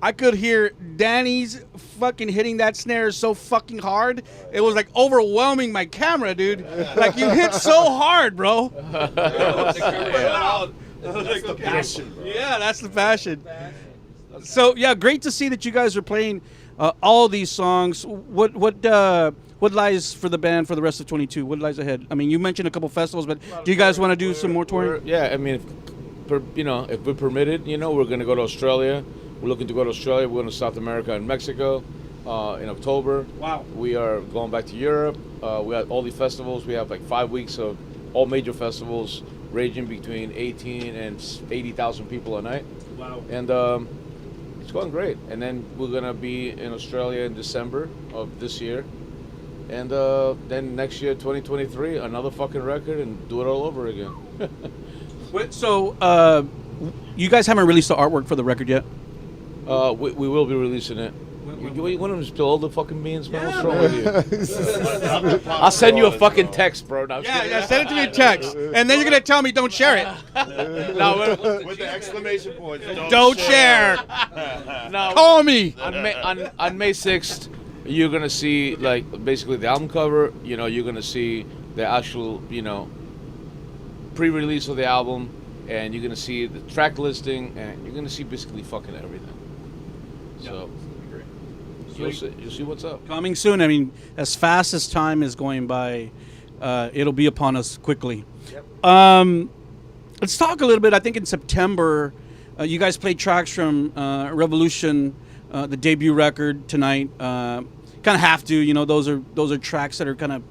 I could hear Danny's fucking hitting that snare so fucking hard. It was like overwhelming my camera, dude. Like you hit so hard, bro. That's the passion, bro. Yeah, that's the passion. So yeah, great to see that you guys are playing all these songs. What lies for the band for the rest of 22? What lies ahead? I mean, you mentioned a couple festivals, but do you guys want to do some more touring? Yeah, I mean, if we're permitted, we're going to go to Australia. We're looking to go to Australia. We're going to South America and Mexico in October. Wow. We are going back to Europe. We have all these festivals. We have like 5 weeks of all major festivals ranging between 18 and 80,000 people a night. Wow. And it's going great. And then we're going to be in Australia in December of this year. And then next year, 2023, another fucking record and do it all over again. So, you guys haven't released the artwork for the record yet? We will be releasing it. You want to spill all the fucking beans, man? What's wrong with you? I'll send you a fucking text, bro. No, yeah, send it to me in text. And then you're going to tell me don't share it. No, with the exclamation points. Don't share. No, call me. On May 6th, you're going to see, like, basically the album cover. You're going to see the actual, pre-release of the album. And you're going to see the track listing. And you're going to see basically fucking everything. So... You'll see what's up. Coming soon. I mean, as fast as time is going by, it'll be upon us quickly. Yep. Let's talk a little bit. I think in September, you guys played tracks from Revolution, the debut record tonight. Kind of have to, those are tracks that are kind of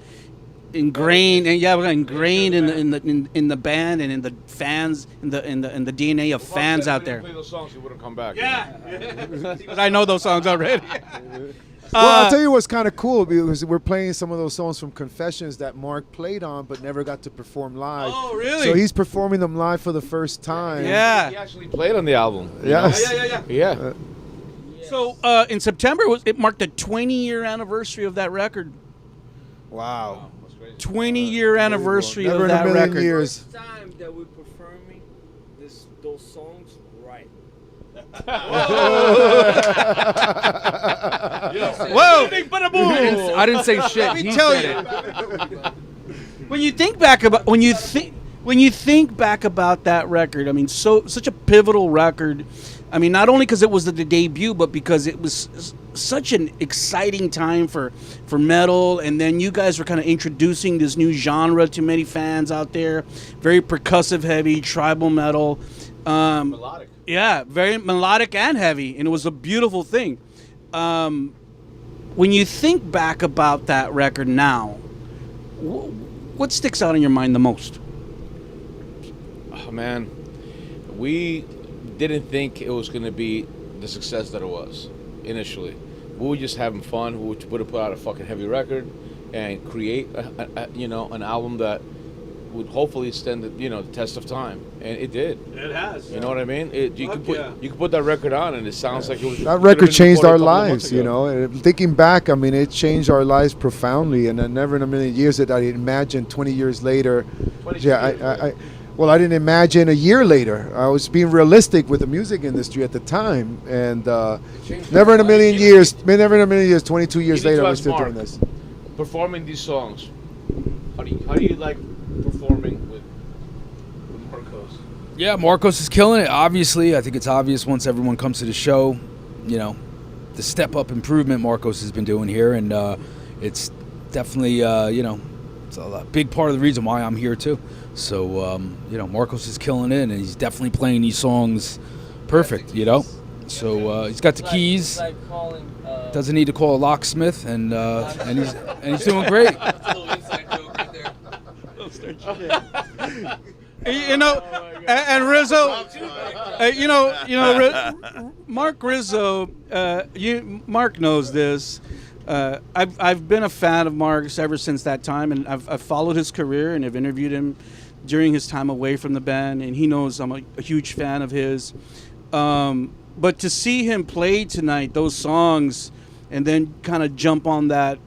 ingrained and ingrained in the band and in the fans in the DNA of fans out there. Play those songs, you wouldn't come back. Yeah, because I know those songs already. Well, I'll tell you what's kind of cool because we're playing some of those songs from Confessions that Mark played on but never got to perform live. Oh, really? So he's performing them live for the first time. Yeah. He actually played on the album. Yes. Yeah. So in September, it marked the 20-year anniversary of that record. Wow. 20-year anniversary Never of in a that million record. years. First time that we're performing those songs right. Whoa! I didn't say shit. Let me He tell said you. it. When you think back about that record, I mean, such a pivotal record. I mean, not only because it was the debut, but because it was such an exciting time for metal, and then you guys were kind of introducing this new genre to many fans out there. Very percussive, heavy, tribal metal. Melodic. Yeah, very melodic and heavy, and it was a beautiful thing. When you think back about that record now, what sticks out in your mind the most? Oh, man, we didn't think it was going to be the success that it was initially. We were just having fun. We would put out a fucking heavy record and create an album that would hopefully stand the test of time, and it did. It has. You know what I mean? You could put that record on, and it sounds like it was. That record changed our lives, you know. And thinking back, I mean, it changed our lives profoundly, and never in a million years did I imagine 20 years later. I didn't imagine a year later. I was being realistic with the music industry at the time, and never in a million years, 22 years later, we're still doing this. Performing these songs, how do you like performing with Marcos? Yeah, Marcos is killing it. Obviously, I think it's obvious once everyone comes to the show, the step-up improvement Marcos has been doing here, and it's definitely, it's a big part of the reason why I'm here, too. So, Marcos is killing it, and he's definitely playing these songs perfect, So he's got the keys. Doesn't need to call a locksmith, and he's doing great. That's a little inside joke right there. And Rizzo, Mark Rizzo, Mark knows this. I've been a fan of Mark's ever since that time, and I've followed his career and I've interviewed him during his time away from the band, and he knows I'm a huge fan of his. But to see him play tonight those songs, and then kind of jump on that,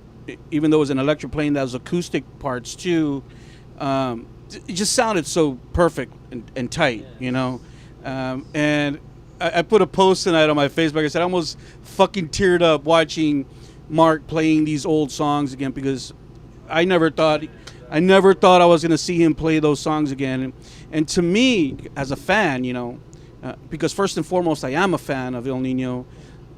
even though it was an electric playing those acoustic parts too, it just sounded so perfect and tight, And I put a post tonight on my Facebook. I said I almost fucking teared up watching Mark playing these old songs again, because I never thought I was going to see him play those songs again. And to me, as a fan, because first and foremost, I am a fan of Ill Nino,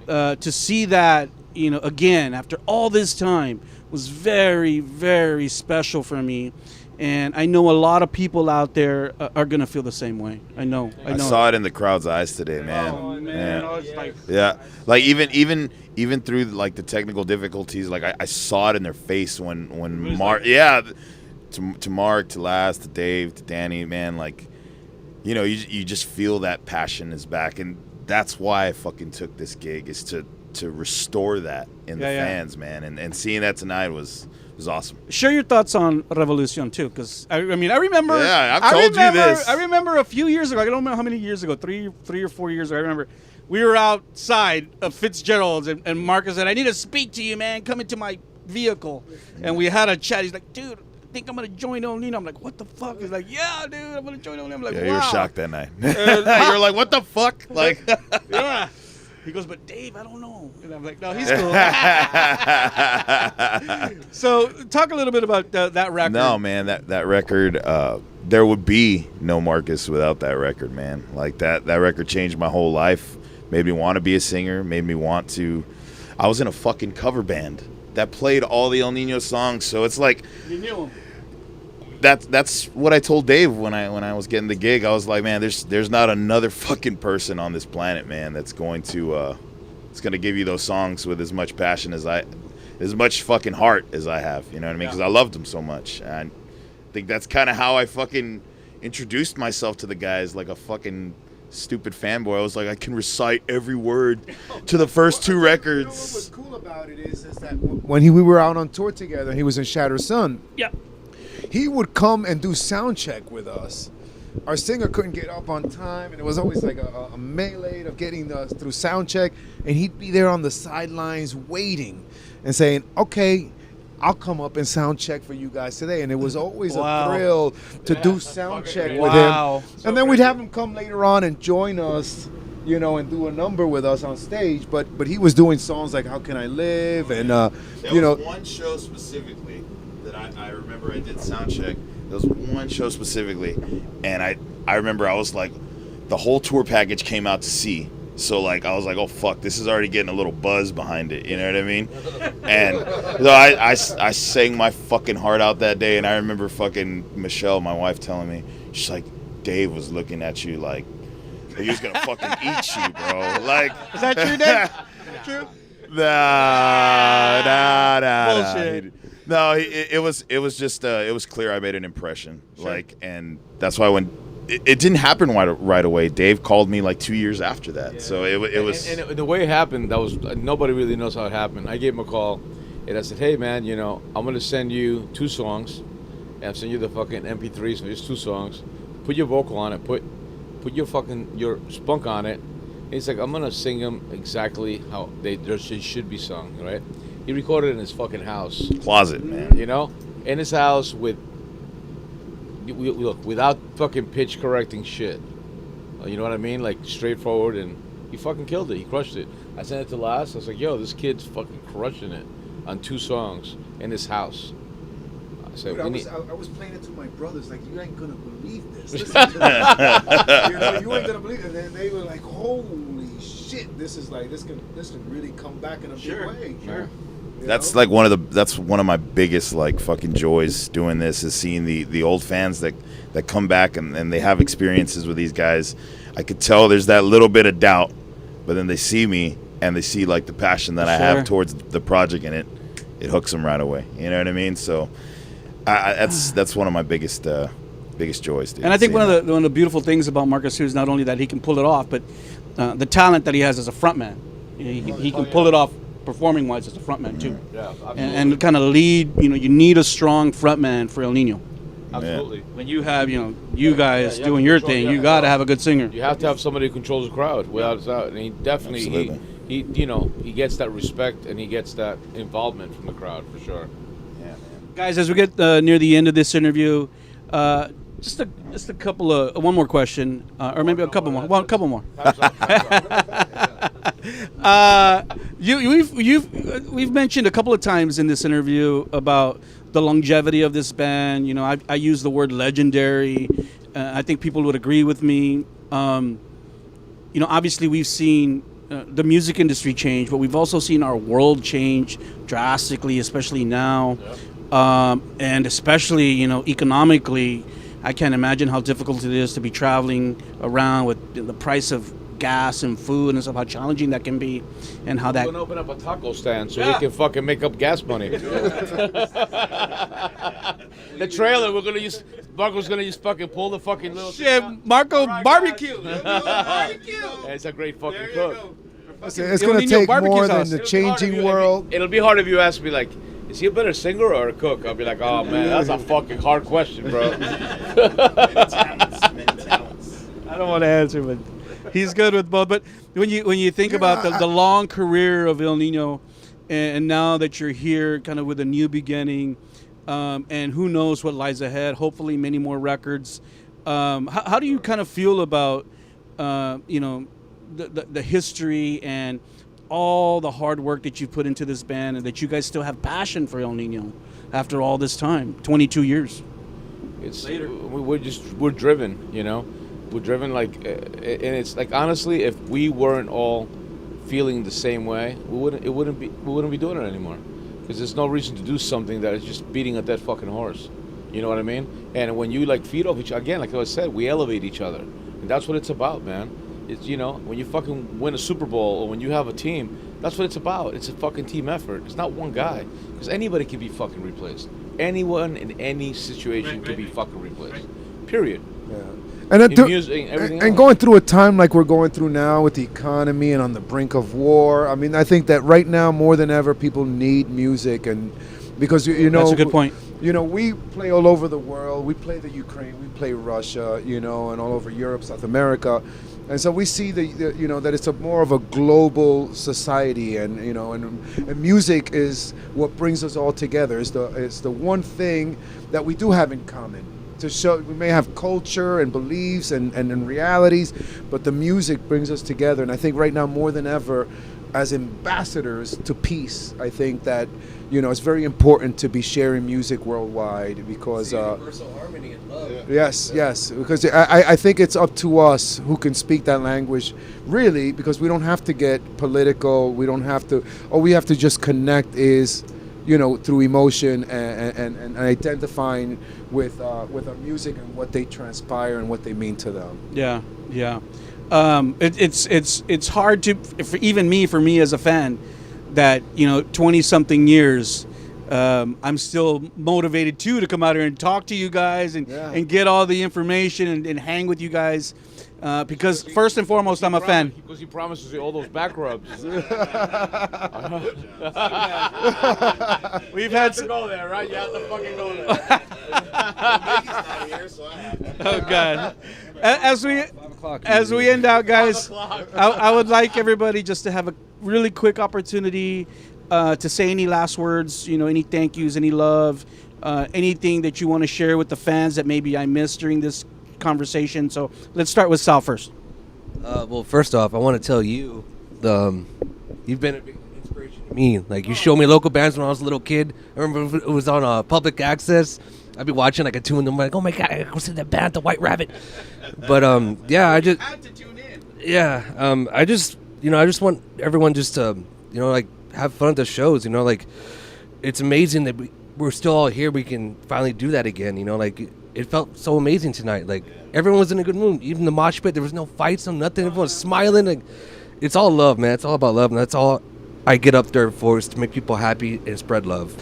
to see that, again, after all this time, was very, very special for me. And I know a lot of people out there are going to feel the same way. I know. I saw it in the crowd's eyes today, man. Oh, man. Yeah. Like even through like the technical difficulties, like I saw it in their face when Mark, to Mark, to Laz, to Dave, to Danny, man, like, you just feel that passion is back, and that's why I fucking took this gig, is to restore that in the fans, man, and seeing that tonight was awesome. Share your thoughts on Revolution too, because I remember. Yeah, I've told you this. I remember a few years ago. I don't know how many years ago. 3 or 4 years ago. I remember we were outside of Fitzgerald's, and Marcus said, "I need to speak to you, man. Come into my vehicle." And we had a chat. He's like, "Dude, I think I'm gonna join Ill Nino." I'm like, "What the fuck?" He's like, "Yeah, dude, I'm gonna join Ill Nino." I'm like, Yeah, "Wow." you were shocked that night. You were like, "What the fuck?" Like, yeah. He goes, "But Dave, I don't know." And I'm like, "No, he's cool." So, talk a little bit about that record. No, man, that record, there would be no Marcus without that record, man. Like, that record changed my whole life, made me want to be a singer, made me want to... I was in a fucking cover band that played all the El Nino songs, so it's like... You knew him. That's what I told Dave when I was getting the gig. I was like, man, there's not another fucking person on this planet, man, that's going to give you those songs with as much passion as much fucking heart as I have. You know what I mean? Because I loved them so much. And I think that's kind of how I fucking introduced myself to the guys, like a fucking stupid fanboy. I was like, I can recite every word to the first 2 records. What was cool about it is that when we were out on tour together, he was in Shattered Sun. Yeah. He would come and do sound check with us. Our singer couldn't get up on time, and it was always like a melee of getting us through sound check. And he'd be there on the sidelines waiting and saying, "Okay, I'll come up and sound check for you guys today." And it was always a thrill to do sound check with him. And then we'd have him come later on and join us, you know, and do a number with us on stage. But he was doing songs like "How Can I Live" and There was one show specifically that I remember I did sound check. There was one show specifically, and I remember I was like, the whole tour package came out to see. So like I was like, oh fuck, this is already getting a little buzz behind it, you know what I mean? And so I sang my fucking heart out that day, and I remember fucking Michelle, my wife, telling me, she's like, Dave was looking at you like he was gonna fucking eat you, bro. Like, is that true, Dave? True? Nah. Bullshit. No, it was just it was clear I made an impression, like, and that's why when it didn't happen right away. Dave called me like 2 years after that, so it was. And the way it happened, that was nobody really knows how it happened. I gave him a call, and I said, "Hey man, you know, I'm gonna send you 2 songs, and I'll send you the fucking MP3s for just 2 songs. Put your vocal on it. Put your spunk on it." And he's like, "I'm gonna sing them exactly how they should be sung, right?" He recorded it in his fucking house. Closet, man. You know? In his house without fucking pitch correcting shit. You know what I mean? Like, straightforward, and he fucking killed it. He crushed it. I sent it to Laz. I was like, yo, this kid's fucking crushing it on 2 songs in his house. I said, Dude, I was playing it to my brothers, like, you ain't gonna believe this. Listen to this. You know, you ain't gonna believe it. And then they were like, holy shit, this can really come back in a big way. Sure. That's like one of my biggest like fucking joys doing this, is seeing the old fans that come back and they have experiences with these guys. I could tell there's that little bit of doubt, but then they see me and they see like the passion that I have towards the project, and it hooks them right away. You know what I mean? So that's one of my biggest joys, dude. And I think one of the beautiful things about Mark Rizzo is not only that he can pull it off, but the talent that he has as a frontman. He can pull it off performing wise as a frontman too. Yeah, and kind of lead. You know, you need a strong frontman for El Nino. Absolutely. When you have, you guys doing your thing, you got to have a good singer. You have to have somebody who controls the crowd, without a doubt. And he definitely, he gets that respect, and he gets that involvement from the crowd, for sure. Yeah, man. Guys, as we get near the end of this interview, just a couple of one more question, or maybe a couple more. Well, a couple more. We've mentioned a couple of times in this interview about the longevity of this band. You know, I use the word legendary. I think people would agree with me. Obviously we've seen the music industry change, but we've also seen our world change drastically, especially now. And especially, economically, I can't imagine how difficult it is to be traveling around with the price of gas and food and stuff, how challenging that can be, and how that... We're going to open up a taco stand so we can fucking make up gas money. The trailer, Marco's going to use fucking pull the fucking little... Shit, Marco barbecue! It's a great fucking cook. It's going to take more than the changing world. It'll be hard if you ask me, like, is he a better singer or a cook? I'll be like, oh man, that's a fucking hard question, bro. Many talents. I don't want to answer, but he's good with both. But when you think about the long career of Ill Nino, and now that you're here, kind of with a new beginning, and who knows what lies ahead? Hopefully, many more records. How do you kind of feel about the history and all the hard work that you put into this band, and that you guys still have passion for Ill Nino after all this time, 22 years? We're driven, We're driven, like, and it's like, honestly, if we weren't all feeling the same way, we wouldn't be doing it anymore. Because there's no reason to do something that is just beating a dead fucking horse. You know what I mean? And when you like feed off each other, again, like I said, we elevate each other, and that's what it's about, man. It's, when you fucking win a Super Bowl, or when you have a team, that's what it's about. It's a fucking team effort. It's not one guy, because anybody can be fucking replaced. Anyone in any situation can be fucking replaced. Period. Yeah. And then music, everything and else. going through a time like we're going through now with the economy and on the brink of war, I mean, I think that right now more than ever, people need music, and because you know, That's a good point. You know, we play all over the world. We play the Ukraine, we play Russia, you know, and all over Europe, South America, and so we see the you know that it's a more of a global society, and you know, and music is what brings us all together. It's the one thing that we do have in common. To show, we may have culture and beliefs and realities, but the music brings us together. And I think right now more than ever, as ambassadors to peace, I think that, you know, it's very important to be sharing music worldwide, because universal harmony and love. yes, because I think it's up to us who can speak that language, really, because we don't have to get political. We don't have to. All we have to just connect is, you know, through emotion and identifying with our music and what they transpire and what they mean to them. Yeah. It's hard to, for me as a fan, that, you know, 20-something years, I'm still motivated to come out here and talk to you guys and get all the information and hang with you guys. Because first and foremost, I'm a fan. Because he promises you all those back rubs. We've had to go there, right? You have to fucking go there. Oh God! As we end out, guys, I would like everybody just to have a really quick opportunity to say any last words. You know, any thank yous, any love, anything that you want to share with the fans that maybe I missed during this conversation. So let's start with Sal first. Well, first off, I want to tell you, you've been a big inspiration to me. Like, you showed me local bands when I was a little kid. I remember it was on public access. I'd be watching like a tune, and I'm like, oh my God, I go see that band, the White Rabbit. But yeah, I just had to tune in. Yeah, I just want everyone just to, you know, like, have fun at the shows. You know, like, it's amazing that we're still all here. We can finally do that again. You know, like, it felt so amazing tonight. Like, everyone was in a good mood. Even the mosh pit, there was no fights, no nothing. Everyone was smiling. Like, it's all love, man. It's all about love, and that's all I get up there for, is to make people happy and spread love.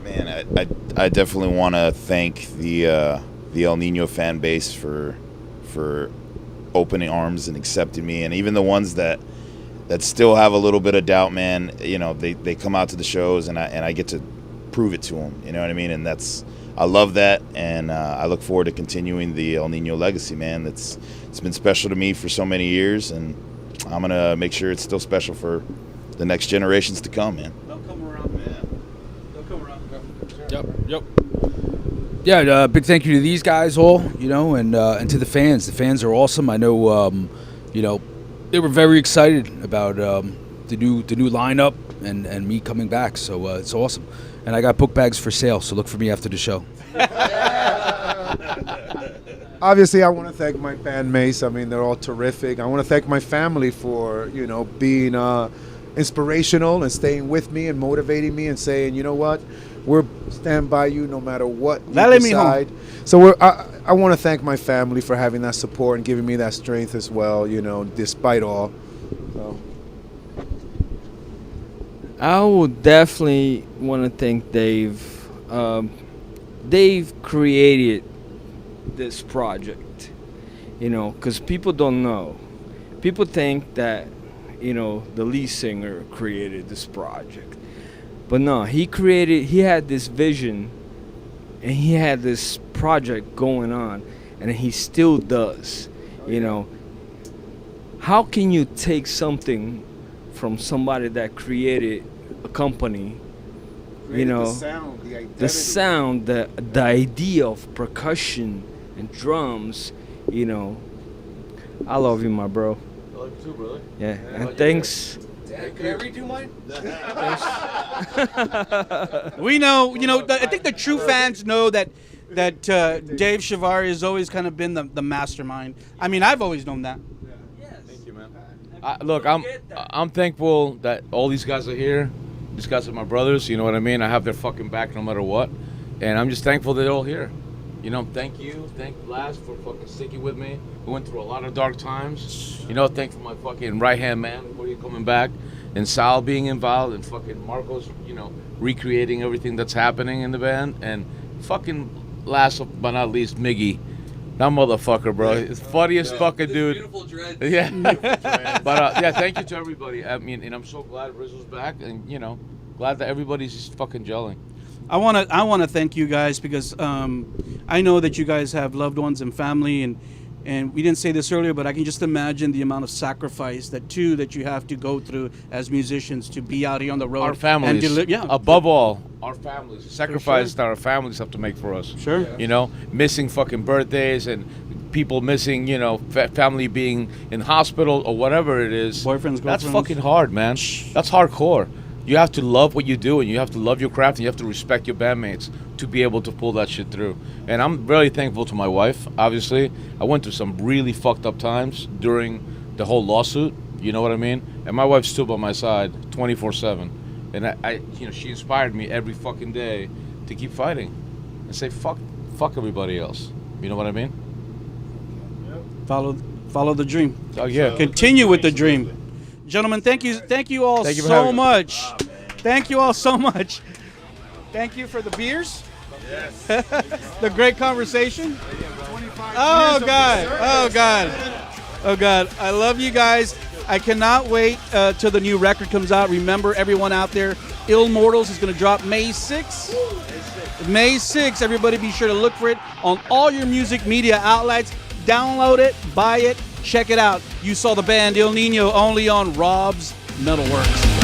Man, I definitely want to thank the Ill Nino fan base for opening arms and accepting me, and even the ones that still have a little bit of doubt, man. You know, they come out to the shows, and I get to prove it to them. You know what I mean? And I love that, and I look forward to continuing the Ill Nino legacy, man. It's been special to me for so many years, and I'm gonna make sure it's still special for the next generations to come, man. They'll come around, man. They'll come around. Yep. Yeah, big thank you to these guys all, you know, and to the fans. The fans are awesome. I know, you know, they were very excited about the new lineup and me coming back. So it's awesome. And I got book bags for sale, so look for me after the show. Obviously, I want to thank my bandmates. I mean, they're all terrific. I want to thank my family for, you know, being inspirational and staying with me and motivating me and saying, you know what, we'll stand by you no matter what you decide. So I want to thank my family for having that support and giving me that strength as well, you know, despite all. So. I would definitely want to thank Dave. Dave created this project, you know, because people don't know. People think that, you know, the lead singer created this project. But no, he had this vision, and he had this project going on, and he still does, you know. How can you take something from somebody that created a company, you know, the sound, the idea of percussion and drums, you know. I love you, my bro. I love you too, brother. Yeah, and thanks. Dad, can I redo mine? We know, you know, I think the true fans know that Dave Chavarri has always kind of been the mastermind. I mean, I've always known that. Thank you, man. Look, I'm thankful that all these guys are here. These guys are my brothers, you know what I mean? I have their fucking back no matter what. And I'm just thankful they're all here. You know, thank you. Thank Blas for fucking sticking with me. We went through a lot of dark times. You know, thank for my fucking right-hand man before you coming back. And Sal being involved, and fucking Marcos, you know, recreating everything that's happening in the band. And fucking last but not least, Miggy That motherfucker, bro. It's funniest fucking dude. Beautiful dread. Yeah. But yeah, thank you to everybody. I mean, and I'm so glad Rizzo's back, and glad that everybody's just fucking gelling. I wanna thank you guys because I know that you guys have loved ones and family, and we didn't say this earlier, but I can just imagine the amount of sacrifice that you have to go through as musicians to be out here on the road. Our families, above all, our families. Sacrifices that our families have to make for us. Sure. Missing fucking birthdays and people missing, family being in hospital or whatever it is. Boyfriends, girlfriends. That's fucking hard, man. That's hardcore. You have to love what you do, and you have to love your craft, and you have to respect your bandmates to be able to pull that shit through. And I'm very thankful to my wife, obviously. I went through some really fucked up times during the whole lawsuit, you know what I mean? And my wife stood by my side 24/7. And I she inspired me every fucking day to keep fighting and say fuck everybody else. You know what I mean? Follow the dream. Oh yeah. Continue with the dream. Gentlemen, thank you all so much. Thank you all so much. Thank you for the beers. Yes. The great conversation. Oh God. I love you guys. I cannot wait till the new record comes out. Remember, everyone out there, Immortals is going to drop May 6th. May 6th. Everybody be sure to look for it on all your music media outlets. Download it, buy it, check it out. You saw the band Ill Nino only on Rob's MetalWorks.